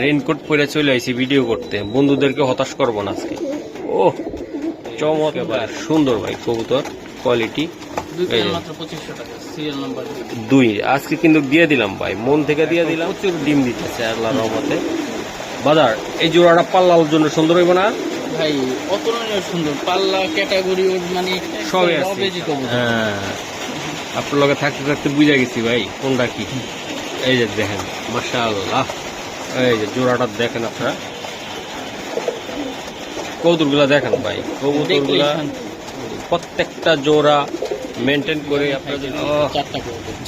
Raincoat পরে চলে আইছি ভিডিও করতে, বন্ধুদেরকে হতাশ করবো না আজকে। ও চমৎকার সুন্দর ভাই কবুতর কোয়ালিটি। দুই আজকে কিন্তু দিয়ে দিলাম ভাই, মন থেকে দিয়ে দিলাম। প্রচুর ডিম দিতেছে আল্লাহর রহমতে। বাজার এই জোড়াটা পাল্লার জন্য সুন্দর হইব না ভাই? অতুলনীয় সুন্দর পাল্লা ক্যাটাগরি, মানে সবই আছে। হ্যাঁ, আপনার লগে থাকতে থাকতে বুঝা গেছি ভাই কোনটা কি। এই যে দেখেন মাশাআল্লাহ, এই যে জোড়াটা দেখেন আপনারা, কবুতরগুলা দেখেন ভাই, কবুতরগুলা প্রত্যেকটা জোড়া মেনটেন করে আপনার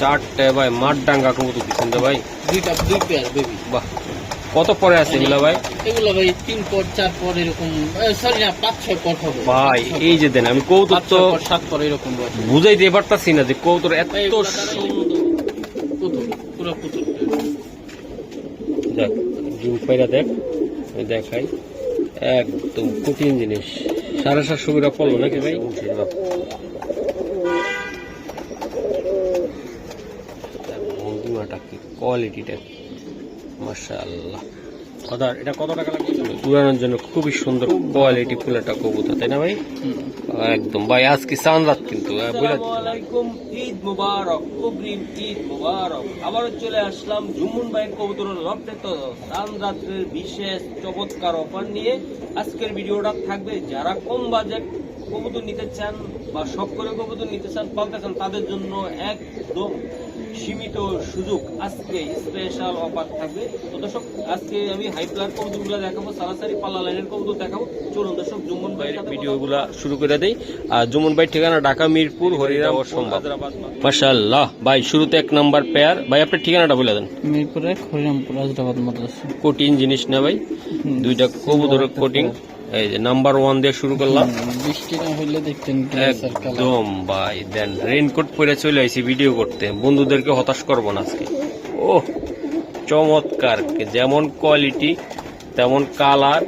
চারটে ভাই মাঠডাঙ্গা কবুতর দিচ্ছেন তো ভাই। দুই পেয়ার বেবি। বাহ, কত পরে আছে এগুলা ভাই? এগুলো ভাই 3 পর 4 পর এরকম, সরি না 5-6 পর হবে ভাই। এই যে দেন, আমি কবুতর তো 7 পর এরকম বুঝাইতে পারতাছি না যে কবুতর এত পুরো পুতুল। দেখ ডিম পাইরা দেখ, দেখাই একদম কঠিন জিনিস। 750 করে পড়লো নাকি ভাই? ভঙ্গিমাটা কি, কোয়ালিটিটা কি, মাশাআল্লাহ। এটা কত টাকা লাগবে উড়ানোর জন্য? খুবই সুন্দর কোয়ালিটি ফুল একটা কবুতর, তাই না ভাই? একদম ভাই, আজকে চাঁদ রাত কিন্তু। ঈদ মুবারক, অগ্রিম ঈদ মুবারক। আবারও চলে আসলাম জুমুন ভাইয়ের কবুতরের লফটে, তো চাঁদ রাত্রের বিশেষ চমৎকার অফার নিয়ে আজকের ভিডিওটা থাকবে। যারা কম বাজেট কবুতর নিতে চান বা শখ করে কবুতর নিতে চান, পালতে চান, তাদের জন্য একদম সীমিত সুযোগ, আজকে স্পেশাল অফার থাকবে। তো দর্শক, আজকে আমি হাই প্লার কবুতরগুলো দেখাবো, সারাসারি পাল্লা লাইনের কবুতর দেখাবো। চলুন দর্শক, জুমন ভাইয়ের ভিডিওগুলো শুরু করে দেই। আর জুমন ভাই ঠিকানা ঢাকা মিরপুর হরিরাম সম্ভব। মাশাআল্লাহ ভাই, শুরুতে 1 নাম্বার পেয়ার। ভাই আপনার ঠিকানাটা বলে দেন। মিরপুর 1 হরিরামপুর হায়দ্রাবাদ মাদ্রাসা। কোটিং জিনিস না ভাই, দুইটা কবুতর কোটিং। এই যে নাম্বার 1 দিয়ে শুরু করলাম। বৃষ্টি না হইলে দেখতেন একদম ভাই। দেন রেইনকোট পরে চলে আইছি ভিডিও করতে, বন্ধুদেরকে হতাশ করবো না আজকে। ও চমৎকার, যেমন কোয়ালিটি তেমন কালার।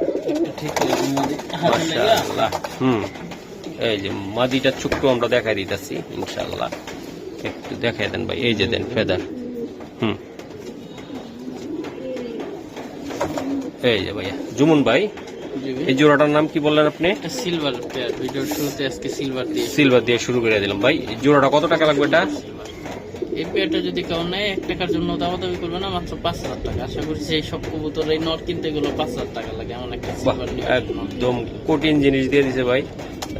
মাশাআল্লাহ। এই যে মাদিটা চুক্কু আমরা দেখাই দিতেছি ইনশাআল্লাহ, একটু দেখাই দেন ভাই। এই যে দেন ফেদার। এই যে ভাইয়া জুমুন ভাই, এই জোড়াটার নাম কি বললেন আপনি? Silver pair. ভিডিওর শুরুতে আজকে সিলভার দিয়ে শুরু করে দিলাম ভাই। এই জোড়াটা কত টাকা লাগবে এটা? এই পেয়ারটা যদি কেউ নেয় 1 টাকার জন্য দামাদামি করবে না, মাত্র 5000 টাকা। আশা করছি এই সব কবুতর এই নট কিনতে গেলে 5000 টাকা লাগে। এমন একটা সিলভার একদম কঠিন জিনিস দিয়ে দিছে ভাই।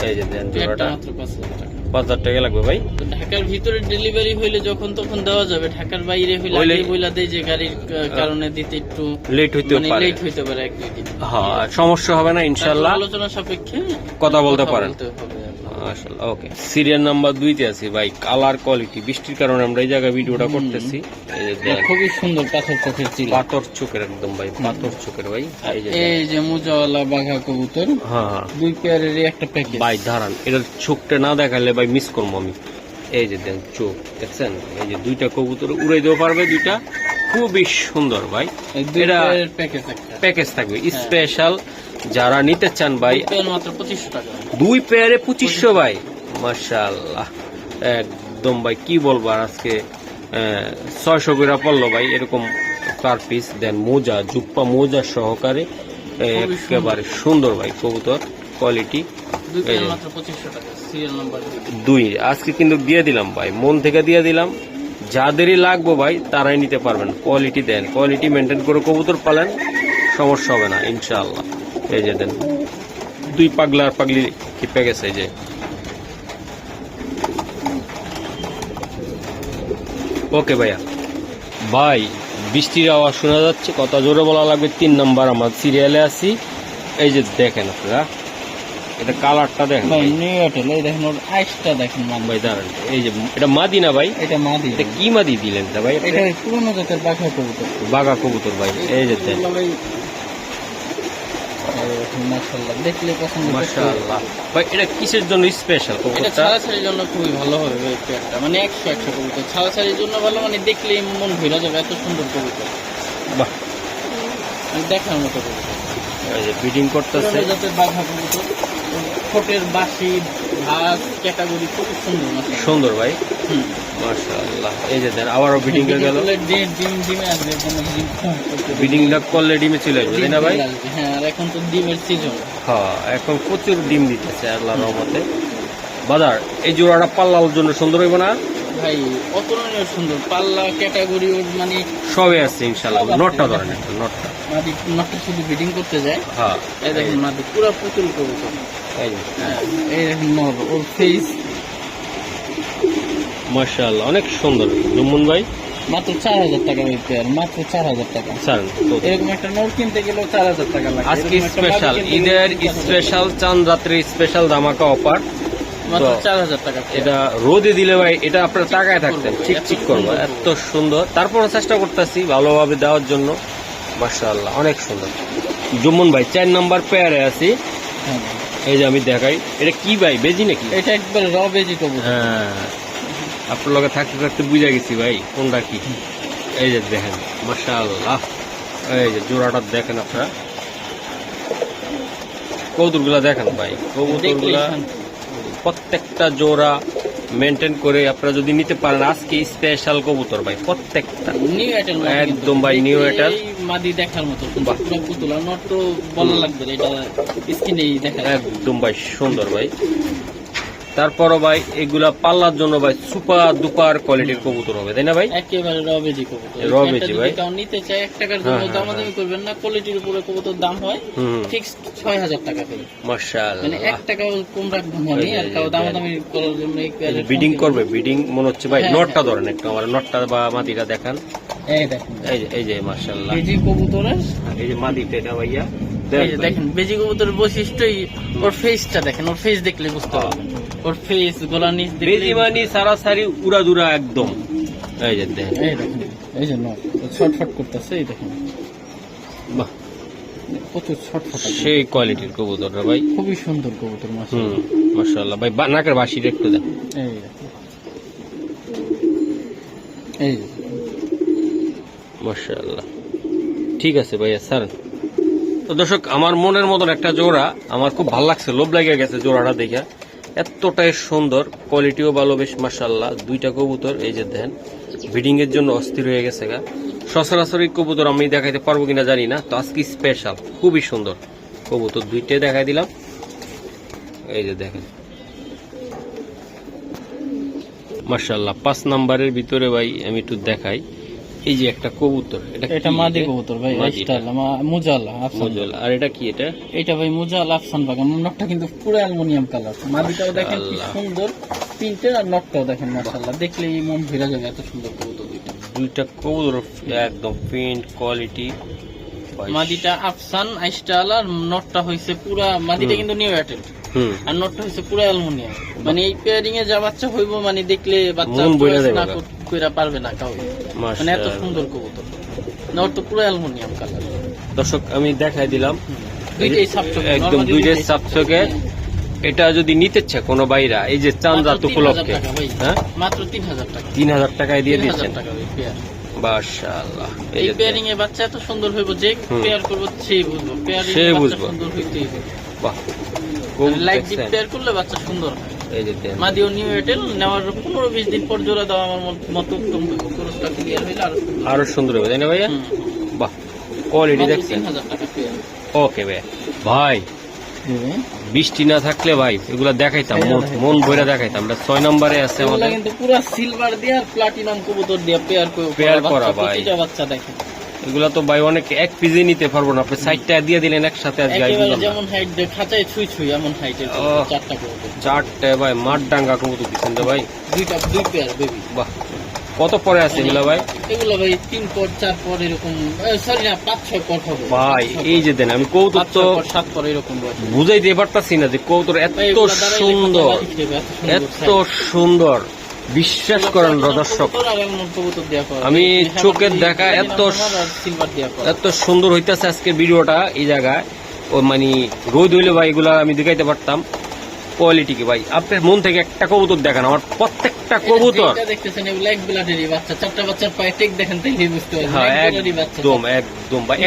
এই যে দেন জোড়াটা মাত্র 5000 টাকা। 5000 টাকা লাগবে ভাই। ঢাকার ভিতরে ডেলিভারি হইলে যখন তখন দেওয়া যাবে, ঢাকার বাইরে হইলে আগে বইলা দেই যে গাড়ির কারণে দিতে একটু লেট হইতে পারে। লেট হইতে পারে 1-2 দিন। হ্যাঁ, সমস্যা হবে না ইনশাআল্লাহ, আলোচনা সাপেক্ষে কথা বলতে পারেন। মাশাআল্লাহ। ওকে, সিরিয়াল নাম্বার 2 তে আছি ভাই। কালার কোয়ালিটি, বৃষ্টির কারণে আমরা এই জায়গায় ভিডিওটা করতেছি। এই যে খুবই সুন্দর পাথর চোখের চিল, পাথর চোখের একদম ভাই, পাথর চোখের ভাই। এই যে মুজাওয়ালা বাঘা কবুতর। হ্যাঁ, 2 পেয়ারের একটা প্যাকেজ ভাই। দাঁড়ান, এটার চোখটা না দেখালে ভাই মিস করবো আমি। এই যে দেন চোখ দেখছেন, এই যে 2টা কবুতর উড়াই দেওয়া পারবে, 2টা খুবই সুন্দর ভাই। এটা প্যাকেজ থাকবে স্পেশাল। যারা নিতে চান ভাই, মাত্র 2500 টাকা, 2 পেয়ারে 2500 ভাই। মাশাআল্লাহ, একদম ভাই কি বলবো আর, আজকে 600 করে পড়লো ভাই এরকম পার পিস। দেন মোজা, জুপ্পা মোজা সহকারে একেবারে সুন্দর ভাই কবুতর কোয়ালিটি। 2 আজকে কিন্তু দিয়ে দিলাম ভাই, মন থেকে দিয়ে দিলাম। যাদেরই লাগবো ভাই তারাই নিতে পারবেন। কোয়ালিটি দেন, কোয়ালিটি মেনটেন করে কবুতর পালেন, সমস্যা হবে না ইনশাআল্লাহ। এই যে দেন 2 পাগলা আর পাগলি কি গেছে। এই যে ওকে ভাইয়া। ভাই বৃষ্টির আওয়াজ শোনা যাচ্ছে, কত জোরে বলা লাগবে। 3 নাম্বার আমার সিরিয়ালে আছি। এই যে দেখেন আপনারা, এটা কালারটা দেখেন ভাই, নিউ হোটেল। এই দেখেন ওর আইসটা দেখেন ভাই। দাঁড়ান, এই যে এটা মাদি না ভাই? এটা মাদি। এটা কি মাদি দিলেন ভাই? এটা পুরনো জাতের বাঘা কবুতর। বাঘা কবুতর ভাই। এই যে দেন মাশাআল্লাহ, দেখলে পছন্দ। মাশাআল্লাহ ভাই, এটা কিসের জন্য স্পেশাল কবুতরটা? এটা ছাড়াছাড়ির জন্য খুবই ভালো হবে এই পেয়ারটা, মানে 100 কবুতর ছাড়াছাড়ির জন্য ভালো, মানে দেখলে মন ভরে যাবে, এত সুন্দর কবুতর। বাহ, দেখার মতো কবুতর। এই যে ব্রিডিং করতেছে। পুরানো জাতের বাঘা কবুতর, ঠোঁটের বাসি ভাত ক্যাটাগরি খুব সুন্দর মাশাআল্লাহ। সুন্দর ভাই, হুম। মাশাআল্লাহ। এই যে দেন আবারও ব্রিডিং এ গেল, ডিমে আসবে কোনো ডিম করতে ব্রিডিংটা করলে ডিমে চলে আসবে তাই না ভাই? হ্যাঁ, আর এখন তো ডিমের সিজন। হ্যাঁ, এখন প্রচুর ডিম দিতেছে আল্লাহর রহমতে। বাজার এই জোড়াটা পাল্লার জন্য সুন্দর হইব না ভাই? অতুলনীয় সুন্দর পাল্লা ক্যাটাগরি, ওর মানে সবে আছে ইনশাআল্লাহ। সব আছে, নটটা ধরেন দেখেন। একটা, নটটা। মাদি নটটা শুধু ব্রিডিং করতে যায়। হ্যাঁ, এই দেখেন মাদি পুরো পুতুল কবুতর। এই যে হ্যাঁ, এই দেখেন নর, ওর ফেস মাশাআল্লাহ অনেক সুন্দর। জুম্মন ভাই মাত্র 4000 টাকা ওই পেয়ার, মাত্র 4000 টাকা। স্যার তো এরকম একটা নর কিনতে গেলেও 4000 টাকা লাগে। আজকে এরকম একটা স্পেশাল মাদি কিনতে ঈদের গেলেও 4000 স্পেশাল চাঁদ রাত্রি স্পেশাল ধামাকা অফার। মাত্র তো 4000 টাকা পেয়ার। এটা রোদে দিলে ভাই এটা আপনার টাকায় থাকতেন, করবো, চিক এত চিক করবো, সুন্দর এত সুন্দর। তারপরও চেষ্টা করতেছি ভালোভাবে দেওয়ার জন্য। মাশাআল্লাহ অনেক সুন্দর। জুম্মন ভাই 4 নাম্বার পেয়ারে আছি। হ্যাঁ, এই যে আমি দেখাই, এটা কি ভাই, বেজি নাকি? এটা একবার র বেজি কবুতর। হ্যাঁ, আপনার লগে থাকতে থাকতে বুঝা গেছি ভাই কোনটা কি। এই যে দেখেন মাশাআল্লাহ, এই যে জোড়াটা দেখেন আপনারা, কবুতরগুলা দেখেন ভাই, কবুতরগুলা প্রত্যেকটা জোড়া মেনটেন করে আপনারা যদি নিতে পারেন, আজকে স্পেশাল কবুতর ভাই প্রত্যেকটা। নিউ এটেল একদম ভাই, নিউ এটেল। মাদি দেখার মতো বাহ। পুরো পুতুল, আর নট তো বলা লাগবে না, এটা স্কিনেই দেখা যায়। একদম ভাই সুন্দর ভাই। তারপরও ভাই এগুলা পাল্লার জন্য ভাই সুপার দুপার কোয়ালিটির কবুতর হবে তাই না ভাই? একেবারে রবেজি কবুতর। র বেজি ভাই। কারণ নিতে চাই 1 টাকার হ্যাঁ, জন্য হ্যাঁ, দামাদামি করবেন না, কোয়ালিটির উপরে কবুতর দাম হয় হুম, ফিক্সড 6000 টাকা করে। মানে মাশাআল্লাহ। 1 টাকাও কম রাখবো আমি, আর কাউ দামাদামি করার জন্য এই পেয়ারের ব্রিডিং করবে, ব্রিডিং মনে হচ্ছে ভাই। হ্যাঁ, নটটা হ্যাঁ। ধরেন একটু, আমার নটটা বা মাদিটা দেখান। এই দেখেন এই যে মাশাআল্লাহ, বেজি কবুতরের, এই যে মাদিটা এটা ভাইয়া এই যে দেখেন বেজি কবুতরের বৈশিষ্ট্যই ওর ফেসটা দেখেন, ওর ফেস দেখলে বুঝতে পারবেন। ওর ফেস গলা নিচ দেখলে বেজি মানি সারাসারি উড়াদুরা একদম। এই যে দেখেন, এই দেখেন, এই যে নট ছটফট করতেছে, এই দেখেন বাহ প্রচুর ছটফট, সেই কোয়ালিটির কবুতররা ভাই। খুবই সুন্দর কবুতর মাশাআল্লাহ। মাশাআল্লাহ ভাই, নাকের বাসিটা একটু দেন। এই দেখেন, এই যে মাশাআল্লাহ, ঠিক আছে ভাইয়া স্যার। তো দর্শক, আমার মনের মতন একটা জোড়া আমার খুব ভালো লাগছে, লোভ লেগে গেছে জোড়াটা দেখে, এতটাই সুন্দর, কোয়ালিটিও ভালো বেশ মাশাআল্লাহ। দুইটা কবুতর এই যে দেন ব্রিডিং এর জন্য অস্থির হয়ে গেছে গা। সচরাচর এই কবুতর আমি দেখাইতে পারবো কিনা জানি না, তো আজকে স্পেশাল খুবই সুন্দর কবুতর দুইটাই দেখাই দিলাম। এই যে দেখেন মাশাআল্লাহ। 5 নাম্বারের ভিতরে ভাই আমি একটু দেখাই, এই যে একটা কবুতর, এটা মাদি কবুতর ভাই, স্টাইল মুজালা আফসান। আর এটা কি? এটা ভাই মুজালা আফসান বাগান। নটটা কিন্তু পুরো অ্যালুমিনিয়াম কালার, মাদিটাও দেখেন কি সুন্দর প্রিন্টের, আর নটটাও দেখেন মাশাআল্লাহ, দেখলেই মন ভরে যাবে, এত সুন্দর কবুতর দুইটা কবুতর একদম প্রিন্ট কোয়ালিটি। মাদিটা আফসান আইস্টাল, আর নটটা হইছে পুরা, মাদিটা কিন্তু নিউ এয়ারটেল, আর নটটা হইছে পুরা অ্যালুমিনিয়াম। মানে এই পেয়ারিং এ যা বাচ্চা হইব, মানে দেখলে বাচ্চা মন বইলা যাবে না কইরা পারবে না কাউ, মানে এত সুন্দর কবুতর। নট তো পুরো অ্যালুমিনিয়াম কালার। দর্শক আমি দেখাই দিলাম দুইটাই সাবচকে, একদম দুইটাই সাবচকে। এটা যদি নিতে ইচ্ছে কোনো বাইরা, এই যে চাঁদা তো উপলক্ষে, হ্যাঁ মাত্র 3000 টাকা, 3000 টাকায় দিয়ে 3000 দিচ্ছেন। টাকা ওই পেয়ার। মাশাআল্লাহ, এই পেয়ারিং এ বাচ্চা এত সুন্দর হইব, যে পেয়ার করব সেই বুঝবো, পেয়ারিং সে এ বাচ্চা বুঝবো। সুন্দর হইতেই হবে। বাহ, লাইট ডিপ পেয়ার করলে বাচ্চা সুন্দর হয়। এই যে দেন মাদিও নিউ এয়ারটেল নেওয়ার 15-20 দিন পর জোড়া দাও, আমার মতো উত্তম খরচটা ক্লিয়ার হইলে আরো সুন্দর হবে তাই না ভাইয়া? বাহ, কোয়ালিটি দেখছেন। 3000 টাকা পেয়ার। ওকে ভাই, ভাই বৃষ্টি না থাকলে ভাই এগুলা দেখাইতাম, মন ভরে দেখাইতাম। 6 নম্বরে আছে এগুলা আমাদের, কিন্তু পুরো সিলভার দিয়ে আর প্লাটিনাম কবুতর দিয়ে পেয়ার করা ভাই। প্রতিটা বাচ্চা দেখেন এগুলা তো ভাই অনেক এক পিজে নিতে পারবো না, আপনি 60টা দিয়ে দিলেন একসাথে। আজ গাই একেবারে দিলাম না। যেমন হাইট দিয়ে খাঁচায় ছুঁই ছুঁই এমন হাইটের ওহ। 4টা কবুতর, 4টে ভাই মাঠডাঙ্গা কবুতর দিচ্ছেন তো ভাই। দুই পেয়ার বেবি। বাহ, কত পরে আছে এগুলা ভাই? এগুলো ভাই 3 পর 4 পর এরকম, সরি না 5-6 পর হবে ভাই। এই যে দেন, আমি কবুতর তো 7 পর এরকম বয়স। বুঝাইতে পারতাছি না যে কবুতর এত ভাই, এগুলা দাঁড়াইলে সুন্দর, কথা বাড়ি খেবে, এত সুন্দর। বিশ্বাস করেন দর্শক, আমি চোখের দেখা এত সুন্দর হইতেছে আজকে ভিডিওটা। এই জায়গায় ও মানে রোদ হইলে ভাই এগুলা আমি দেখাইতে পারতাম কোয়ালিটি কি ভাই। আপনার মন থেকে একটা কবুতর দেখান, আমার প্রত্যেকটা কবুতর দেখতেছেন এগুলো এক বিলাটেরই বাচ্চা, 4টা বাচ্চার পায়ে টেক দেখেন তাইলে বুঝতে পারবেন। হ্যাঁ এক বিলাটেরই বাচ্চা। একদম ভাই।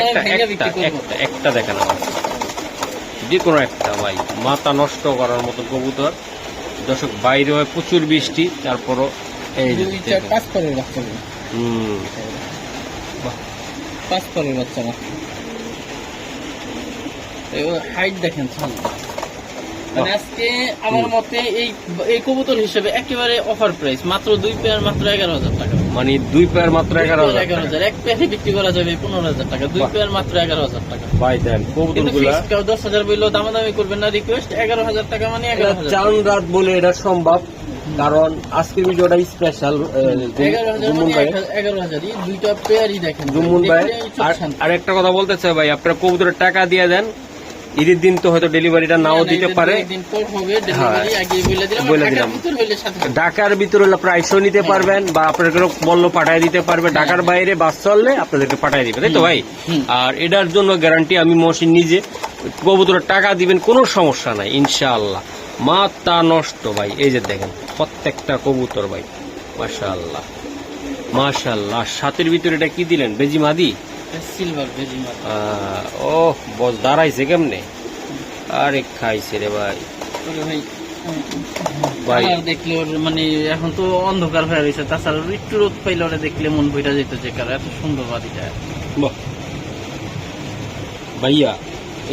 একটা দেখেন আমার। যে কোনো একটা ভাই, মাথা নষ্ট করার মতো কবুতর। দর্শক বাইরে হয় প্রচুর বৃষ্টি, তারপরও এই যে দেখেন। পাঁচ পরের বাচ্চা, হুম, পাঁচ পরের বাচ্চা না, হাইট দেখেন মানে আজকে আমার মতে এই কবুতর হিসেবে একেবারে অফার প্রাইস, মাত্র 2 পেয়ার মাত্র 11,000 টাকা। মানে 2 পেয়ার মাত্র 11,000, এক পেয়ারে বিক্রি করা যাবে 15,000 টাকা, 2 পেয়ার মাত্র 11,000 টাকা। ভাই দেন কবুতর গুলা 10,000 বললেও দামাদামি করবেন না, রিকোয়েস্ট 11,000 টাকা মানে 11,000। চান রাত বলে এটা সম্ভব, কারণ আজকের ভিডিওটা স্পেশাল। 11,000 মানে 11,000ই, দুইটা পেয়ারই দেখেন জুমুন ভাই। আর একটা কথা বলতে চাই ভাই, আপনারা কবুতরের টাকা দিয়ে দেন, ঈদের দিন তো হয়তো ডেলিভারিটা নাও দিতে পারে, বলে দিলাম। ঢাকার ভিতরে হলে প্রাইসও নিতে পারবেন, বা আপনাদের বললো পাঠায় দিতে পারবে। ঢাকার বাইরে বাস চললে আপনাদেরকে পাঠায় দিবে, তাই তো ভাই? আর এটার জন্য গ্যারান্টি আমি মহসিন নিজে, কবুতরের টাকা দিবেন কোনো সমস্যা নাই ইনশাআল্লাহ। মাথা নষ্ট ভাই, এই যে দেখেন প্রত্যেকটা কবুতর ভাই, মাশাআল্লাহ মাশাআল্লাহ। সাথের ভিতরে এটা কি দিলেন, বেজি মাদি? সিলভার বেজি মাদি। ও বস দাঁড়াইছে কেমনে? আরে খাইছে রে ভাই। ভাই দেখলে ওর মানে এখন তো অন্ধকার হয়ে রয়েছে, তাছাড়া একটু রোদ পাইলে ওরা দেখলে মন বইটা যেত, যে কারণ এত সুন্দর মাদিটা। ভাইয়া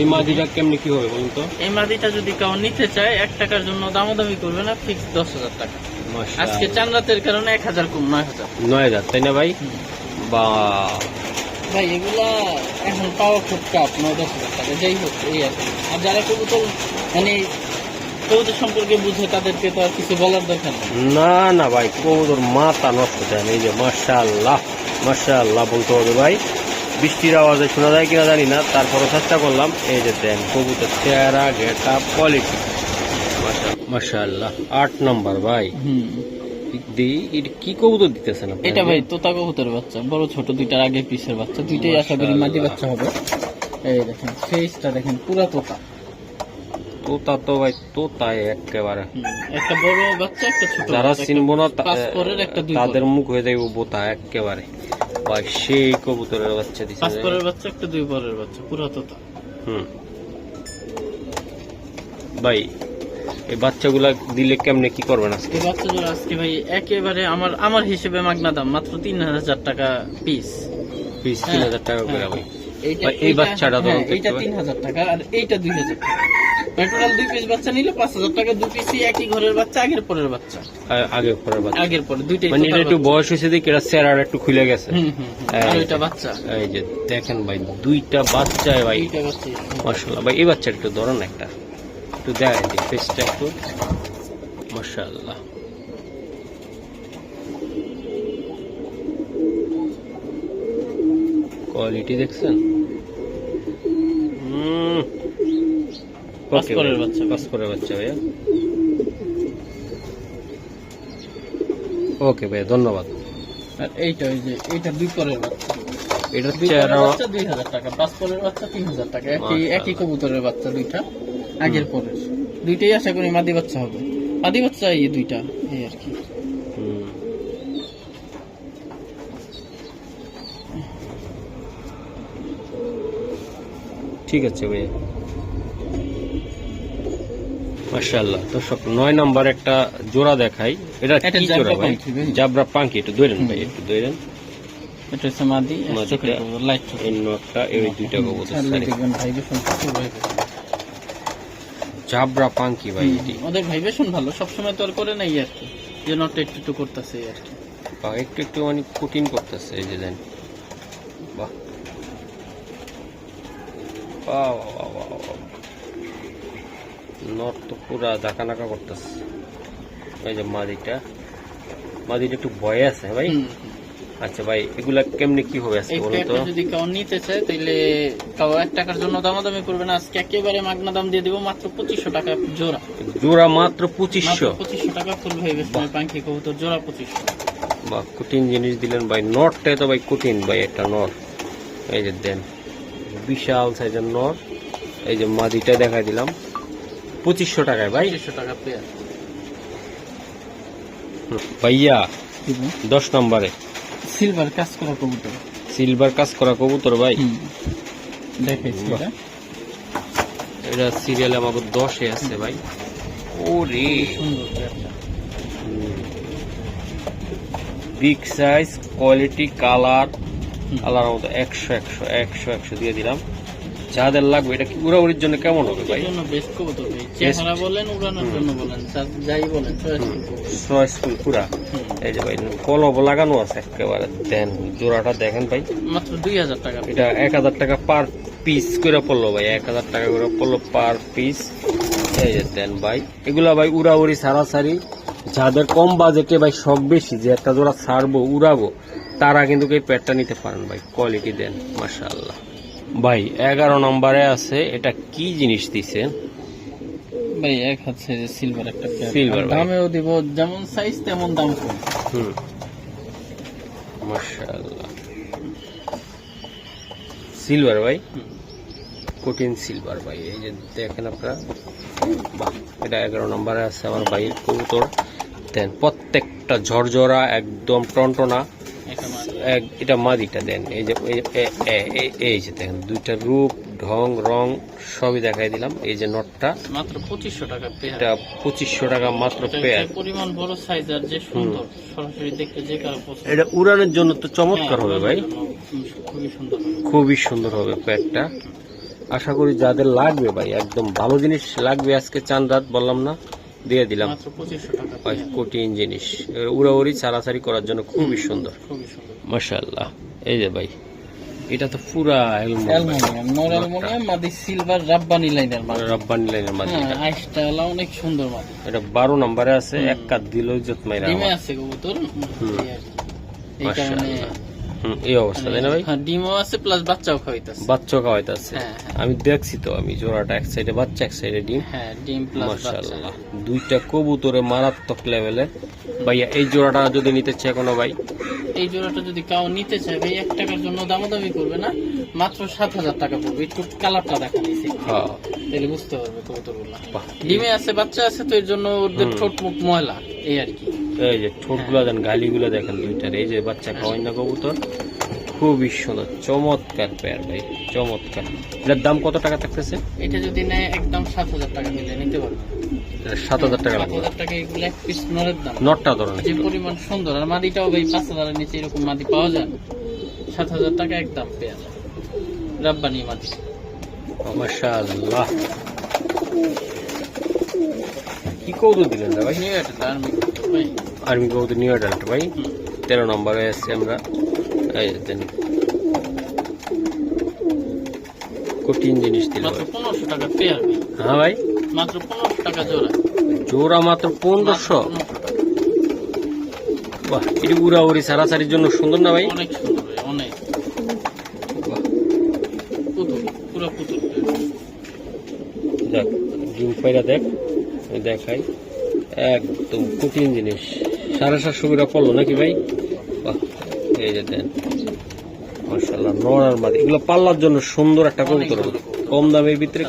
এই মাদিটা কেমনে কি হবে বলুন তো? এই মাদিটা যদি কেউ নিতে চায় 1 টাকার জন্য দামাদামি করবে না, ফিক্স 10,000 টাকা। আজকে চান রাতের কারণে 1,000 কম, 9,000। 9,000 তাই না ভাই? বা ভাই এগুলা এখন পাওয়া খুব টাফ, 9-10,000 টাকা যাই হোক এই আর কি। আর যারা কবুতর মানে কবুতর সম্পর্কে বুঝে তাদেরকে তো আর কিছু বলার দরকার নেই। না না ভাই, কবুতর মাথা নষ্ট দেন। এই যে মাশাআল্লাহ মাশাআল্লাহ বলতে হবে ভাই। বৃষ্টির আওয়াজে শোনা যায় কিনা জানি না, তারপরও চেষ্টা করলাম। এই যে দেন কবুতর চেহারা, গেটা, কোয়ালিটি মাশাআল্লাহ। 8 নম্বর ভাই। কি কবুতর দিতেছেন আপনি? এটা ভাই তোতা কবুতরের বাচ্চা, বড় ছোট দুইটার আগে পিসের বাচ্চা, দুইটাই আশা করি মাদি বাচ্চা হবে। এই দেখেন ফেসটা দেখেন, পুরা তোতা। তোতা তো ভাই তোতাই একেবারে। একটা বড় বাচ্চা, একটা ছোট। যারা চিনবো না তাদের মুখ হয়ে যাবে বোতা একেবারে ভাই। সেই কবুতরের বাচ্চা দিচ্ছে, 5 পরের বাচ্চা, একটা 2 পরের বাচ্চা, পুরা তোতা। ভাই এই বাচ্চাগুলা দিলে কেমনে কি করবেন আজকে? এই বাচ্চাগুলো আজকে ভাই একেবারে আমার হিসেবে মাগনা দাম, মাত্র 3,000 টাকা পিস। 3,000 টাকা করে ভাই। এই বাচ্চাটা তো এইটা 3,000 টাকা, আর এইটা 2,000 টাকা। টোটাল 2 পিস বাচ্চা নিলে 5,000 টাকা। 2 পিসই একই ঘরের বাচ্চা, আগের পরের বাচ্চা। আগের পরে দুইটাই। মানে এটা একটু বয়স হয়েছে দেখে এটা চেহারা একটু খুলে গেছে। আর ওইটা বাচ্চা। এই যে দেখেন ভাই, দুইটা বাচ্চা ভাই, মাশাআল্লাহ ভাই। এই বাচ্চাটা একটু ধরুন, একটা একটু দেখাই দিই ফেসটা একটু, মাশাআল্লাহ। কোয়ালিটি দেখছেন? পাঁচ পরের বাচ্চা ভাইয়া। ওকে ভাইয়া, ধন্যবাদ। আর এইটা ওই যে এইটা 2 পরের বাচ্চা, এটা 2,000 টাকা। 5 পরের বাচ্চা 3,000 টাকা। একই কবুতরের বাচ্চা দুইটা, আগের পরের দুইটাই আশা করি মাদি বাচ্চা হবে। মাদি বাচ্চা এই দুইটা, এই আর কি। ঠিক আছে ভাইয়া, মাশাআল্লাহ। দর্শক 9 নম্বর একটা জোড়া দেখাই। এটা কি জোড়া ভাই? জাবরা পাঙ্কি। একটু ধরেন ভাই, একটু ধরেন। এটা হচ্ছে মাদি, লাইট ছোট। এই নটটা, এই দুইটা কবুতর দেখবেন ভাইবেশন প্রচুর ভাই। জাবরা পাঙ্কি ভাই, এটি ওদের ভাইবেশন ভালো, সবসময় তো আর করে নাই আর কি, যে নটটা একটু একটু করতেছে আর কি, একটু একটু মানে কঠিন করতেছে। এই যে দেন, বাহ নট তো পুরা ধাকা নাকা করতেছে। এই যে মাদিটা একটু ভয় আছে ভাই। আচ্ছা ভাই, এগুলা কেমনে কি হবে আজকে বলুন তো? যদি কেউ নিতে চায় তাহলে কেউ 1 টাকার জন্য দামাদামি করবে না, আজকে একেবারে মাগনা দাম দিয়ে দিব, মাত্র 2,500 টাকা জোড়া। জোড়া মাত্র 2,500? 2,500 টাকা ফুল ভাইবেশন পাঙ্কি কবুতর জোড়া 2,500। বাহ, কঠিন জিনিস দিলেন ভাই। নটটা তো ভাই কঠিন ভাই, একটা নট। এই যে দেন, বিশাল সাইজের নট। এই যে মাদিটা দেখাই দিলাম 2,500 টাকায় ভাই। 2,500 টাকা পেয়ার ভাইয়া। 10 নম্বরে সিলভার কাজ করা কবুতর। সিলভার কাজ করা কবুতর ভাই, দেখাইছি এটা। এটা সিরিয়ালে আমাকে 10-এ আছে ভাই। ওরে সুন্দর পেয়ারটা। বিগ সাইজ, কোয়ালিটি, কালার মতো 100 দিয়ে দিলাম। যাদের লাগবে এটা কি উড়াউড়ির জন্য কেমন হবে ভাই? এর জন্য বেস্ট কবুতর ভাই, চেহারা বলেন উড়ানোর জন্য বলেন যাই বলেন চয়েসফুল পুরা। এই যে ভাই কলব লাগানো আছে একেবারে। দেন জোড়াটা দেখেন ভাই, মাত্র 2000 টাকা। এটা 1000 টাকা পার পিস করে পড়লো ভাই, 1000 টাকা করে পড়লো পার পিস। এই যে দেন ভাই, এগুলা ভাই উড়াউড়ি সারাসারি। যাদের কম বাজেটে ভাই শখ বেশি যে একটা জোড়া ছাড়বো উড়াবো, তারা কিন্তু এই প্যাডটা নিতে পারেন ভাই। কোয়ালিটি দেন মাশাআল্লাহ ভাই। 11 নম্বরে আছে, এটা কি জিনিস দিছেন ভাই? এক হচ্ছে যে সিলভার একটা পেয়ার, সিলভার দামেও দিব যেমন সাইজ তেমন দাম কম। মাশাআল্লাহ সিলভার ভাই, কঠিন সিলভার ভাই। এই যে দেখেন আপনারা, বাহ, এটা 11 নম্বরে আছে আমার ভাইয়ের কবুতর। দেন প্রত্যেকটা ঝরঝরা একদম টনটনা। এটা মাদিটা দেন। এই যে এই যে দেখেন দুইটা রূপ ঢং রং সবই দেখাই দিলাম। এই যে নটটা মাত্র 2500 টাকা পেয়ার। এটা 2500 টাকা মাত্র পেয়ার। পরিমাণ বড় সাইজ আর যে সুন্দর, সরাসরি দেখতে যে কারো পছন্দ। এটা উড়ানোর জন্য তো চমৎকার হবে ভাই, খুবই সুন্দর, খুবই সুন্দর হবে পেয়ারটা। আশা করি যাদের লাগবে ভাই, একদম ভালো জিনিস লাগবে আজকে চাঁদ রাত বললাম না, দিয়ে দিলাম। মাত্র 2500 টাকা ভাই কঠিন জিনিস, উড়াউড়ি ছাড়াছাড়ি করার জন্য খুবই সুন্দর, খুবই সুন্দর মাশাআল্লাহ। এই যে ভাই, এটা তো পুরা অ্যালুমিনিয়াম, নর অ্যালুমিনিয়াম মাদি, সিলভার রাব্বানি লাইনের মাদি, রাব্বানি লাইনের মাদি। হ্যাঁ, আইসটালা অনেক সুন্দর মাদি। এটা 12 নম্বরে আছে, এক কাট দিল ইজ্জত মাইরা ডিমে আছে কবুতর, এই কারণে এই অবস্থা তাই না ভাই? হ্যাঁ, ডিমও আছে প্লাস বাচ্চাও খাওয়াইতাছে। বাচ্চা খাওয়াইতাছে, হ্যাঁ, আমি দেখছি তো। আমি জোড়াটা এক সাইডে বাচ্চা, এক সাইডে ডিম। হ্যাঁ, ডিম প্লাস বাচ্চা। মাশাআল্লাহ, দুইটা কবুতরে মারাত্মক লেভেলের ভাইয়া। এই জোড়াটা যদি নিতে চায় কোনো ভাই, এই জোড়াটা যদি কাউ নিতে চায় ভাই, 1 টাকার জন্য দামাদামি করবে না, মাত্র 7000 টাকা পড়বে। একটু কালারটা দেখা দিয়েছি, হ্যাঁ তাহলে বুঝতে পারবে কবুতরগুলো। বাহ, ডিমে আছে, বাচ্চা আছে, তো এর জন্য ওদের ঠোঁট মুখ ময়লা, এই আর কি। এই যে ঠোঁটগুলো দেন, গালিগুলো দেখেন দুইটার। এই যে বাচ্চা খাওয়াই না কবুতর, খুবই সুন্দর, চমৎকার পেয়ার ভাই, চমৎকার। এটার দাম কত টাকা থাকতেছে? এটা যদি নেয় একদম 7000 টাকা দিলে নিতে পারবে। 7000 টাকা লাগবে। 7000 টাকা এগুলো এক পিস নরের দাম। নটটা ধরুন, যে পরিমাণ সুন্দর, আর মাদিটাও ভাই 5000 এর নিচে এরকম মাদি পাওয়া যায় না। 7000 টাকা একদম পেয়ার রাব্বানি মাদি। মাশাআল্লাহ, কি কৌতুক দিলেন না ভাই? নিউ এটা আর্মি কবুতর ভাই, আর্মি কৌতুক নিউ অ্যাডাল্ট ভাই। 13 নম্বরে আসছে আমরা। এই দেন, কঠিন জিনিস দিল মাত্র 1500 টাকা পেয়ার ভাই। হ্যাঁ ভাই, মাত্র 1500 টাকা জোড়া। জোড়া মাত্র 1500। বাহ, এটি উড়াউড়ি সারাসারির জন্য সুন্দর না ভাই? অনেক সুন্দর ভাই, অনেক। পুতুল, পুরো পুতুল। দেখ ডিম পাইরা দেখ, দেখাই একদম কঠিন জিনিস। 750 করে পড়লো নাকি ভাই? বাহ, এই যে দেন মাশাআল্লাহ, নর আর মাদি। এগুলো পাল্লার জন্য সুন্দর একটা কবুতর, কম দামের ভিতরে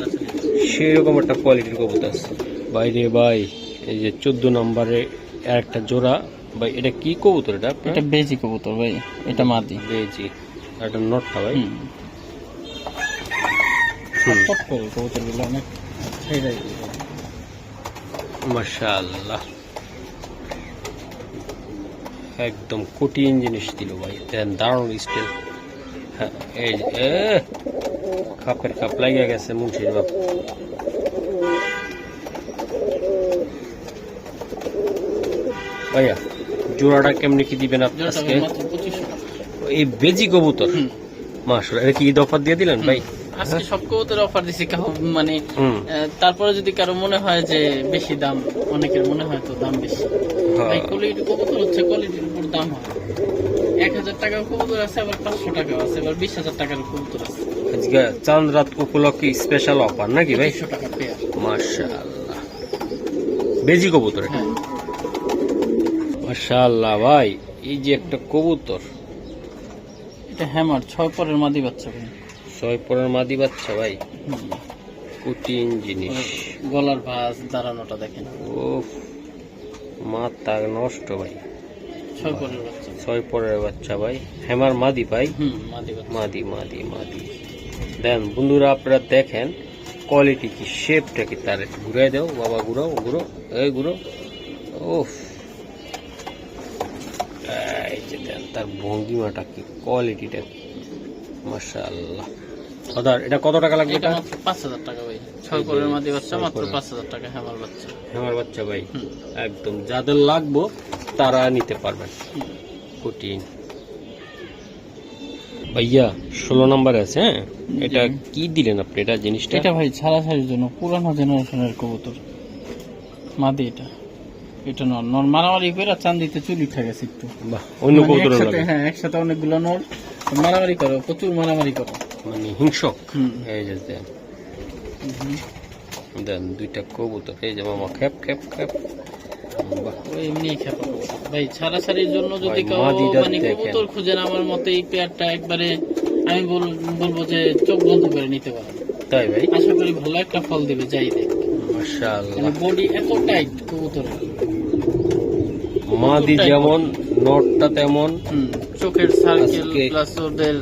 সেই রকম একটা কোয়ালিটির কবুতর আছে বাইরে ভাই। এই যে 14 নম্বরে একটা জোড়া ভাই। এটা কি কবুতর? এটা বেজি কবুতর ভাই, এটা মাদি। বেজি, আর এটা নটটা ভাই। চট করে কবুতরগুলো অনেক সেইটাই। মাশাআল্লাহ, একদম কঠিন জিনিস দিল ভাই। দেন দারুণ স্টাইল। হ্যাঁ, এই যে কাপের কাপ লাগিয়ে গেছে মুন্সির বাপ। ভাইয়া জোড়াটা কেমনি কি দিবেন আপনি আজকে? এই বেজি কবুতর মাশাআল্লাহ, এটা কি ঈদ অফার দিয়ে দিলেন ভাই? আজকে সব কবুতর অফার দিছি। মানে তারপরে যদি কারো মনে হয় যে বেশি দাম, অনেকের মনে হয় তো দাম বেশি ভাই, কোয়ালিটি কবুতর হচ্ছে কোয়ালিটির উপর দাম হয়। 1000 টাকার কবুতর আছে, আবার 500 টাকাও আছে, আবার 20000 টাকার কবুতর আছে। আজকে চাঁদ রাত উপলক্ষে স্পেশাল অফার নাকি ভাই? 200 টাকা পেয়ার। মাশাআল্লাহ, বেজি কবুতর এটা। হ্যাঁ মাশাআল্লাহ ভাই, এই যে একটা কবুতর, এটা হ্যামার 6 পরের মাদি বাচ্চা ভাই। 6 পরের মাদি বাচ্চা ভাই, কঠিন জিনিস। গলার ভাঁজ, দাঁড়ানোটা দেখেন, ওফ, মাথা নষ্ট ভাই। 6 পরের বাচ্চা। 6 পরের বাচ্চা ভাই, হ্যামার মাদি ভাই। মাদি বাচ্চা। মাদি মাদি মাদি। দেন বন্ধুরা আপনারা দেখেন, কোয়ালিটি কি, শেপটা কি তার একটু ঘুরাই দাও বাবা, ঘুরাও ঘুরো, এই ঘুরো। ওফ, এই যে দেন তার ভঙ্গিমাটা কি, কোয়ালিটিটা মাশাআল্লাহ। দাদা এটা কত টাকা লাগবে? এটা মাত্র 5000 টাকা ভাই। 6 পরের মাদি বাচ্চা মাত্র 5000 টাকা হ্যামার বাচ্চা। হ্যামার বাচ্চা ভাই, একদম যাদের লাগবে তারা নিতে পারবেন। কঠিন ভাইয়া 16 নম্বরে আছে। হ্যাঁ, এটা কি দিলেন আপনি এটা জিনিসটা? এটা ভাই ছাড়াছাড়ির জন্য পুরানো জেনারেশনের কবুতর মাদি। এটা নর মারামারি করে চান্দিতে চুল উঠে গেছে একটু। বাহ, অন্য কবুতর একসাথে, হ্যাঁ একসাথে অনেকগুলো নর মারামারি করে, প্রচুর মারামারি করে, মানে হিংসক। এই যে দেন দুইটা কবুতর, এই যে মামা খেপ খেপ খেপ। বাহ, এমনি খেপা কবুতর ভাই। ছাড়াছাড়ির জন্য যদি কেউ মানে কবুতর খুঁজেন, আমার মতে এই পেয়ারটা একবারে আমি বলবো যে চোখ বন্ধ করে নিতে পারেন। তাই ভাই? আশা করি ভালো একটা ফল দিবে, যাই দেখ। মাশাআল্লাহ, বডি এত টাইট কবুতর, মাদি যেমন নটটা তেমন, চোখের সার্কেল প্লাস ওদের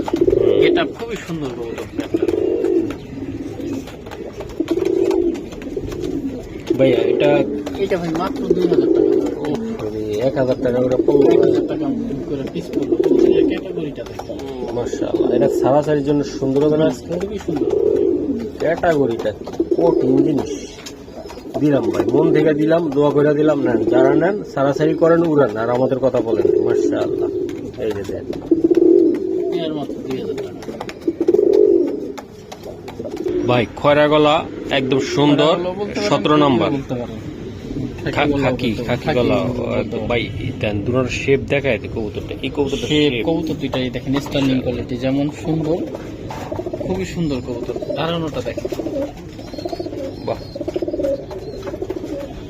গেটআপ খুবই সুন্দর কবুতর পেয়ারটা। ভাইয়া এটা ভাই মাত্র 2000 টাকা। 1000 টাকা করে পড়লো। 1000 টাকা করে পিস পড়লো। কবুতরের ক্যাটাগরিটা দেখো মাশাআল্লাহ, এটা সারাসারির জন্য সুন্দর হবে না? আজকে খুবই সুন্দর ক্যাটাগরিটা কঠিন জিনিস দিলাম ভাই, মন থেকে দিলাম, দোয়া করে দিলাম। নেন, যারা নেন সারাসারি করেন, উড়ান আর আমাদের কথা বলেন। মাশাআল্লাহ, এই যে দেন এর মাত্র 2000 টাকা ভাই। খয়রা গলা একদম সুন্দর, 17 নম্বর খাকি গলা একদম ভাই। দেন দুটোর শেপ দেখায় কবুতরটা, এই কবুতরটা কবুতর দুইটাই দেখেন স্ট্যান্ডিং কোয়ালিটি যেমন সুন্দর, খুবই সুন্দর কবুতর। দাঁড়ানোটা দেখেন, বাহ,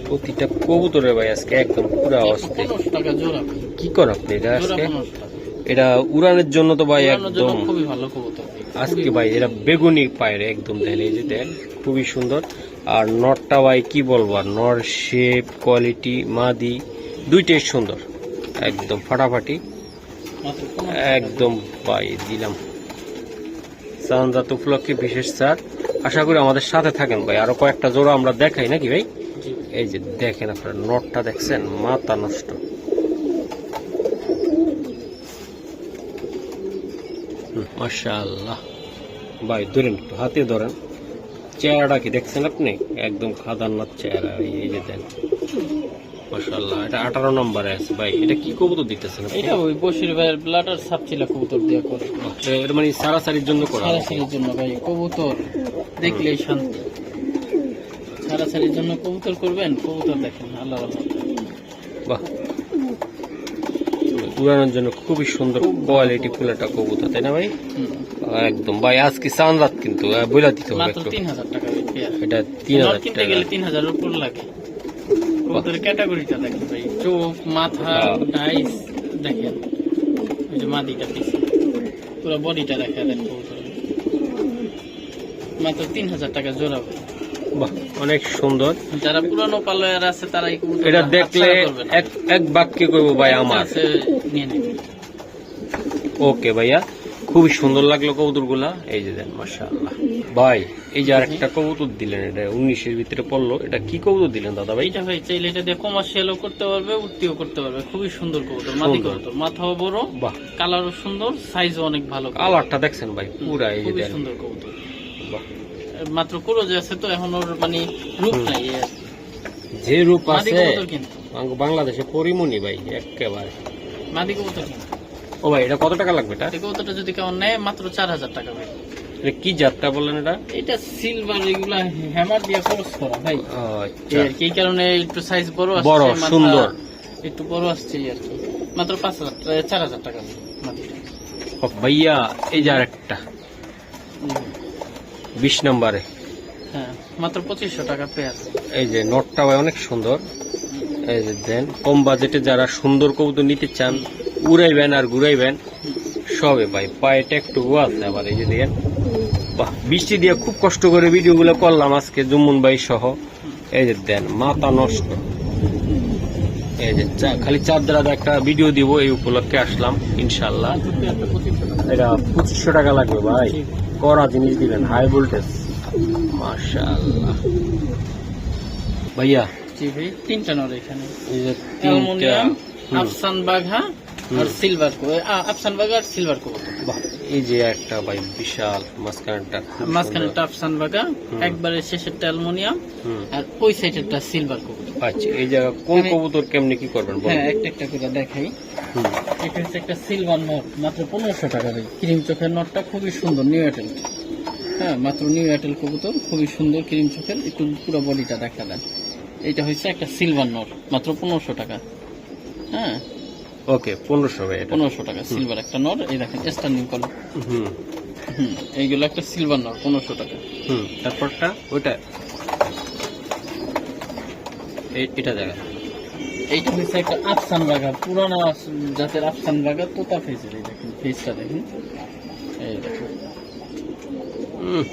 প্রতিটা কবুতরের ভাই আজকে একদম পুরো অবস্থা। 1500 টাকা জোড়া। কি কর আপনি এটা জোড়া আজকে? 1500 টাকা। এটা উড়ানের জন্য তো ভাই উড়ানোর জন্য একদম খুবই ভালো কবুতর আজকে ভাই। এরা বেগুনি পায়ের একদম দেন, এই যে দেন খুবই সুন্দর। আর নটটা ভাই কি বলবো, আর নর শেপ কোয়ালিটি মাদি দুইটাই সুন্দর, একদম ফাটাফাটি মাত্র একদম ভাই। দিলাম সানজাত উপলক্ষে বিশেষ ছাড়। আশা করি আমাদের সাথে থাকেন ভাই, আরো কয়েকটা জোড়া আমরা দেখাই নাকি ভাই? এই যে দেখেন আপনারা, নটটা দেখছেন, মাথা নষ্ট। মাশাআল্লাহ ভাই, ধরেন একটু, হাতে ধরেন। চেহারাটা কি দেখছেন আপনি? একদম খাদারনাথ চেহারা। এই যে দেন মাশাআল্লাহ, এটা 18 নম্বরে আছে ভাই। এটা কি কবুতর দিতেছেন আপনি? এটা ওই বশির ভাইয়ের ব্লাডার সাপচিলা কবুতর দিয়ে করে। এটা মানে সারাসারির জন্য করা? সারাসারির জন্য ভাই, কবুতর দেখলেই শান্তি। সারাসারির জন্য কবুতর করবেন, কবুতর দেখেন আল্লাহ রহমতে। বাহ, উড়ানোর জন্য খুবই সুন্দর কোয়ালিটি ফুল একটা কবুতর, তাই না ভাই? একদম ভাই। আজকে চাঁদ কিন্তু বইলা দিতে হবে মাত্র একটু। 3000 টাকা ভাই পেয়ার। এটা 3000 কিনতে টাকা। গেলে 3000 এর উপর লাগে। কবুতরের ক্যাটাগরিটা দেখেন ভাই, চোখ মাথা ডাইস দেখেন, ওই যে মাদিটা পিছে পুরো বডিটা দেখা দেন কবুতরের। মাত্র 3000 টাকা জোড়া ভাই। বাহ, অনেক সুন্দর। যারা পুরানো পালয়ার আছে তারা এই কবুতর এটা দেখলে এক বাক্যে কইবো ভাই আমার। নিয়ে নেবেন। ওকে ভাইয়া, খুবই সুন্দর লাগলো কবুতর গুলা। এই যে দেন মাশাআল্লাহ ভাই। এই যে আরেকটা কবুতর দিলেন, এটা 19-এর ভিতরে পড়লো। এটা কি কবুতর দিলেন দাদা ভাই? এটা ভাই চাইলে এটা দিয়ে কমার্শিয়ালও করতে পারবে, উঠতিও করতে পারবে। খুবই সুন্দর কবুতর, মাদি কবুতর, মাথাও বড়, বাহ, কালারও সুন্দর, সাইজও অনেক ভালো। কালারটা দেখছেন ভাই পুরা, এই যে খুবই দেন সুন্দর কবুতর। বাহ, মাত্র কুরোজে আছে তো, এখন ওর মানে রূপ নাই। যে রূপ মাদি আছে কবুতর কিন্তু বাংলাদেশে পরিমণি ভাই একেবারে। মাদি কবুতর কিন্তু। ও ভাই, এটা কত টাকা লাগবে? এটা এই কবুতরটা যদি কেমন নেয় মাত্র 4000 টাকা ভাই। এটা কি জাতটা বললেন? এটা এটা সিলভার, এগুলা হ্যামার দিয়ে খরচ করা ভাই। আচ্ছা, এই কারণে একটু সাইজ বড় আসছে, বড় সুন্দর, একটু বড় আসছে আর কি। মাত্র 4000 টাকা মাদিটা। ও ভাইয়া, এই যে আরেকটা 20 নম্বরে, হ্যাঁ মাত্র 2500 টাকা পেয়ার। এই যে নটটা ভাই অনেক সুন্দর। এই যে দেন, কম বাজেটে যারা সুন্দর কবুতর নিতে চান, উড়াইবেন আর ঘুরাইবেন সবে ভাই। পায়েটা একটু আছে আবার, এই যে দেখেন। বাহ, বৃষ্টি দিয়ে খুব কষ্ট করে ভিডিও গুলো করলাম আজকে জুম্মন ভাই সহ। এই যে দেন, মাথা নষ্ট। এই যে খালি চাঁদরাতে একটা ভিডিও দিব, এই উপলক্ষে আসলাম ইনশাল্লাহ। এটা 2500 টাকা লাগবে ভাই। কড়া জিনিস দিলেন, হাই ভোল্টেজ। মাশাআল্লাহ ভাইয়া, জি ভাই, তিনটা নর এখানে, এই যে অ্যালুমিনিয়াম, হুম। আফসান বাঘা আর সিলভার, আফসান বাঘা আর সিলভার কবুতর। বাহ, এই যে একটা ভাই বিশাল মাঝখানটা, মাঝখানে আফসান বাঘা, একবারে শেষেরটা অ্যালুমিনিয়াম, হুম। আর ওই সাইডেরটা সিলভার কবুতর। আচ্ছা, এই জায়গা কোন কবুতর কেমনে কি করবেন বলেন? হ্যাঁ, একটা একটা করে দেখাই। হুম। এটা হচ্ছে একটা সিলভার নট, মাত্র 1500 টাকা ভাই। ক্রিম চোখের নটটা খুবই সুন্দর, নিউ এয়ারটেল। হ্যাঁ, মাত্র নিউ এয়ারটেল কবুতর, খুবই সুন্দর ক্রিম চোখের। একটু পুরো বডিটা দেখা দেন। এটা হচ্ছে একটা সিলভার নট, মাত্র 1500 টাকা। হ্যাঁ, ওকে, 1500 ভাই এটা। 1500 টাকা সিলভার একটা নট। এই দেখেন স্ট্যান্ডিং কল। হুম এইগুলো একটা সিলভার নট, 1500 টাকা। হুম। তারপরটা ওইটা, এটা দেখা। এইটা হচ্ছে একটা আফসান বাঘা, পুরানো জাতের আফসান বাঘা, তোতা ফেসের। এই দেখেন ফেসটা দেখেন, এই দেখেন হুম।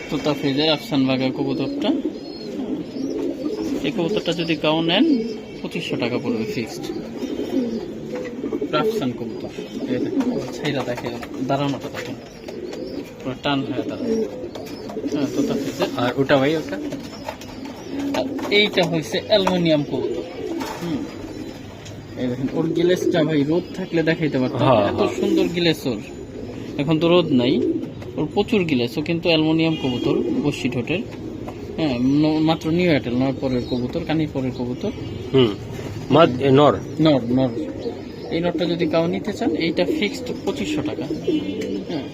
তোতা ফেজের আফসান বাঘা কবুতরটা। এই কবুতরটা যদি কাউ নেন 2500 টাকা পড়বে ফিক্সড। আফসান কবুতর, এই দেখেন ছাইরা দেখে, দাঁড়ানোটা দেখেন পুরো টান হয়ে দাঁড়ায়। হ্যাঁ, তোতা ফেজের। আর ওটা ভাই, ওটা আর এইটা হচ্ছে অ্যালুমিনিয়াম কবুতর। এই দেখেন ওর গিলেসটা ভাই, রোদ থাকলে দেখাইতে পারতাম, হ্যাঁ, এত হ্যাঁ। সুন্দর গিলেস ওর। এখন তো রোদ নাই, ওর প্রচুর গিলেস। ও কিন্তু অ্যালুমিনিয়াম কবুতর, বসি ঠোঁটের। হ্যাঁ, মাত্র নিউ এয়ারটেল, নর পরের কবুতর, কানি পরের কবুতর। হুম। নর। নর নর। এই নটটা যদি কাউ নিতে চান, এইটা ফিক্সড 2500 টাকা। হ্যাঁ,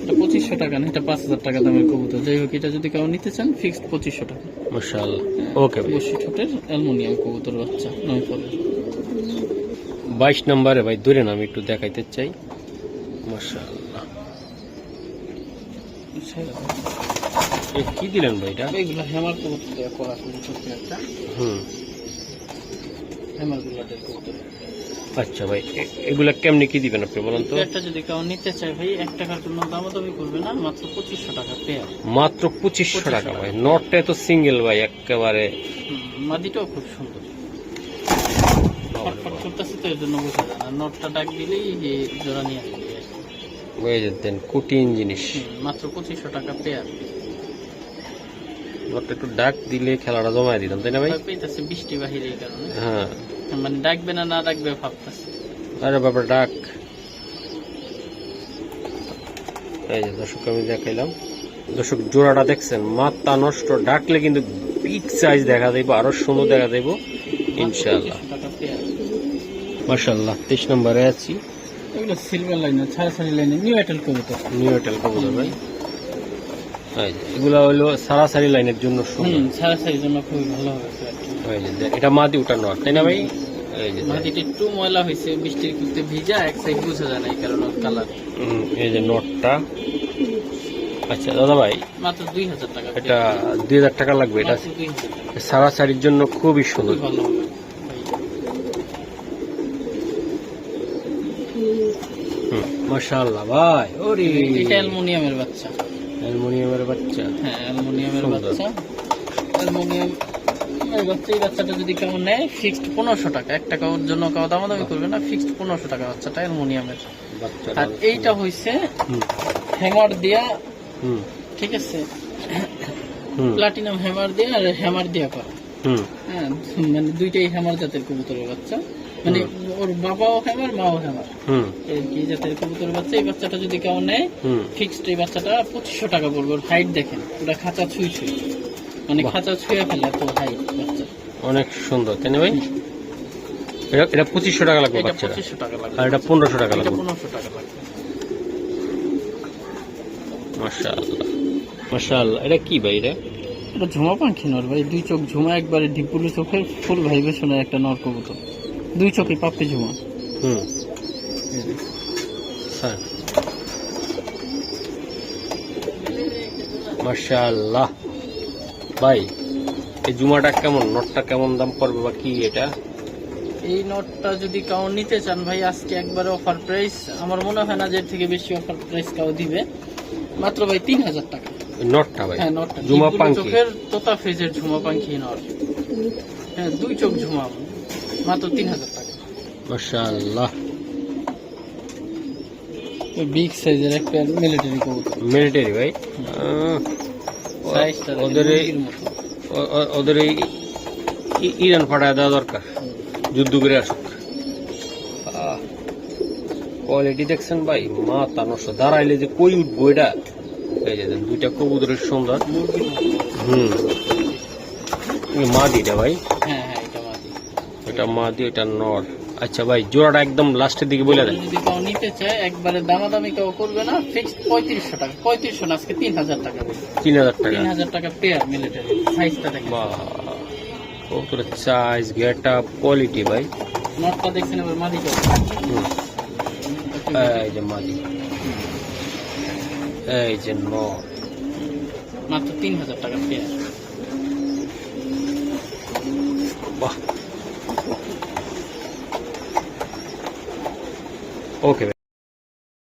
এটা 2500 টাকা না, এটা 5000 টাকা দামের কবুতর। যাই হোক, এটা যদি কাউ নিতে চান ফিক্সড 2500 টাকা। মাশাআল্লাহ। ওকে ভাই, বসি ঠোঁটের অ্যালুমিনিয়াম কবুতর বাচ্চা, নয় পরের। 22 নম্বরে ভাই দূরে আমি একটু দেখাইতে চাই। মাশাআল্লাহ, এ কি দিলেন ভাই এটা? এইগুলো হেমার কবুতর দিয়ে করা কবুতর, একটা হুম। হেমার গুলাটের কবুতর। আচ্ছা ভাই, এগুলা কেমনে কি দিবেন আপনি বলেন তো? একটা যদি কেউ নিতে চায় ভাই, 1 টাকার জন্য দামাদামি করবে না, মাত্র 2500 টাকা পেয়ার। মাত্র 2500 টাকা ভাই। নটটা তো সিঙ্গেল ভাই, একেবারে মাদিটাও খুব সুন্দর, ফটফট করতেছে তো, এর জন্য বোঝা যায় না। নটটা ডাক দিলেই যে জোড়া নিয়ে আসবে। বুঝে যেতেন, কঠিন জিনিস। মাত্র 2500 টাকা পেয়ার। নটটা একটু ডাক দিলে খেলাটা জমায় দিতাম, তাই না ভাই? পেইতেছে বৃষ্টি বাহিরে, এই কারণে হ্যাঁ। মানে ডাকবে না, না ডাকবে ভাবতেছে। আরে বাবা, ডাক। এই যে দর্শক আমি দেখাইলাম, দর্শক জোড়াটা দেখছেন, মাথা নষ্ট। ডাকলে কিন্তু বিগ সাইজ দেখা যাইব, আরো সুন্দর দেখা যাইব ইনশাআল্লাহ। 2500 টাকা পেয়ার। মাশাআল্লাহ, 23 নম্বরে আছি। এগুলো সিলভার লাইনের, ছাড়াছাড়ি লাইনের নিউ এয়ারটেল কবুতর। নিউ এয়ারটেল কবুতর ভাই। এই যে এগুলা হলো সারাসারি লাইনের জন্য সুন্দর। ছাড়াছাড়ির জন্য খুবই ভালো হবে পেয়ারটা। এই যে এটা মাদি, ওটা নর, তাই না ভাই? এই যে মাটিটা একটু ময়লা হয়েছে, বৃষ্টির করতে ভিজা, এক সাইড বোঝা যায় না, এই কারণে কালার। এই যে নটটা। আচ্ছা দাদা ভাই, মাত্র 2000 টাকা। এটা 2000 টাকা লাগবে। এটা মাত্র 2000 টাকা, সারাসারির জন্য খুবই সুন্দর। খুবই ভালো হবে। মাশাআল্লাহ ভাই, ওরে এটা অ্যালুমিনিয়ামের বাচ্চা। অ্যালুমিনিয়ামের বাচ্চা। হ্যাঁ, অ্যালুমিনিয়ামের সুন্দর। বাচ্চা। অ্যালুমিনিয়ামের বাচ্চা। এই বাচ্চাটা যদি কেমন নেয় ফিক্সড 1500 টাকা। 1 টাকা ওর জন্য কেউ দামাদামি করবে না, ফিক্সড 1500 টাকা বাচ্চাটা অ্যালুমিনিয়ামের। বাচ্চাটা আর এইটা হইছে হুম হ্যামার দিয়া, হুম ঠিক আছে, হুম প্লাটিনাম হ্যামার দিয়া আর হ্যামার দিয়া করা। হুম। হ্যাঁ, মানে দুইটাই হ্যামার জাতের কবুতরের বাচ্চা। মানে ওর বাবাও হ্যামার, মাও হ্যামার, হুম এই কি জাতের কবুতরের বাচ্চা। এই বাচ্চাটা যদি কেমন নেয় হুম। ফিক্সড, এই বাচ্চাটা 2500 টাকা পড়বে। ওর হাইট দেখেন, ওটা খাঁচা ছুঁই ছুঁই, মানে বাহ। খাঁচা ছুঁয়ে ফেলে এত হাইট বাচ্চা। অনেক সুন্দর, তাই না ভাই? এটা 2500 টাকা লাগবে এটা বাচ্চাটা, 2500 টাকা লাগবে। আর এটা 1500 টাকা এটা লাগবে। 1500 টাকা লাগবে। মাশাআল্লাহ মাশাআল্লাহ। এটা কি ভাই? এটা এটা ঝুমা পাখি নর ভাই, 2 চোখ ঝুমা, একবারে ডিপুলি চোখের, ফুল ভাইব্রেশনের একটা নর কবুতর। 2 চোখে পাপ্পি ঝুমা। হুম স্যার, মাশাআল্লাহ ভাই। এই জুমাটা কেমন, নটটা কেমন দাম পড়বে বা কি এটা? এই নটটা যদি কাউ নিতে চান ভাই, আজকে একবারে অফার প্রাইস। আমার মনে হয় না যে এর থেকে বেশি অফার প্রাইস কাউ দিবে। মাত্র ভাই 3000 টাকা। এই নটটা ভাই, হ্যাঁ, নটটা জুমা ডিপুলি পাঙ্কি। চোখের তোতা ফেজের ঝুমা পাখি নর। হ্যাঁ, 2 চোখ ঝুমা, মাত্র 3000 টাকা। মাশাআল্লাহ। বিগ সাইজের একটা মিলিটারি কবুতর, মিলিটারি ভাই। সাইজটা ওদের ওদের এই ইরান ফাটায় দেওয়া দরকার, যুদ্ধ করে আসুক। কোয়ালিটি দেখছেন ভাই, মাথা নষ্ট, দাঁড়াইলে যে কই উঠবো এটা। এই যে দেন, দুইটা কবুতরের সুন্দর। মাদিটা ভাই, হ্যাঁ হ্যাঁ এটা মাদি। এটা মাদি, এটা নর। আচ্ছা ভাই, জোড়াটা একদম লাস্টের দিকে বলে দেন। যদি কেউ নিতে চায় একবারে দামাদামি কেউ করবে না, ফিক্সড 3500 টাকা। 3500 না, আজকে 3000 টাকা। 3000 টাকা। 3000 টাকা পেয়ার মিলিটারি। সাইজটা দেখেন, বাহ, কবুতরের সাইজ, গেট আপ, কোয়ালিটি ভাই। নটটা দেখছেন, এবার মাদিটা এই যে মাদি, এই যে নর। মাত্র 3000 টাকা পেয়ার। বাহ, ওকে।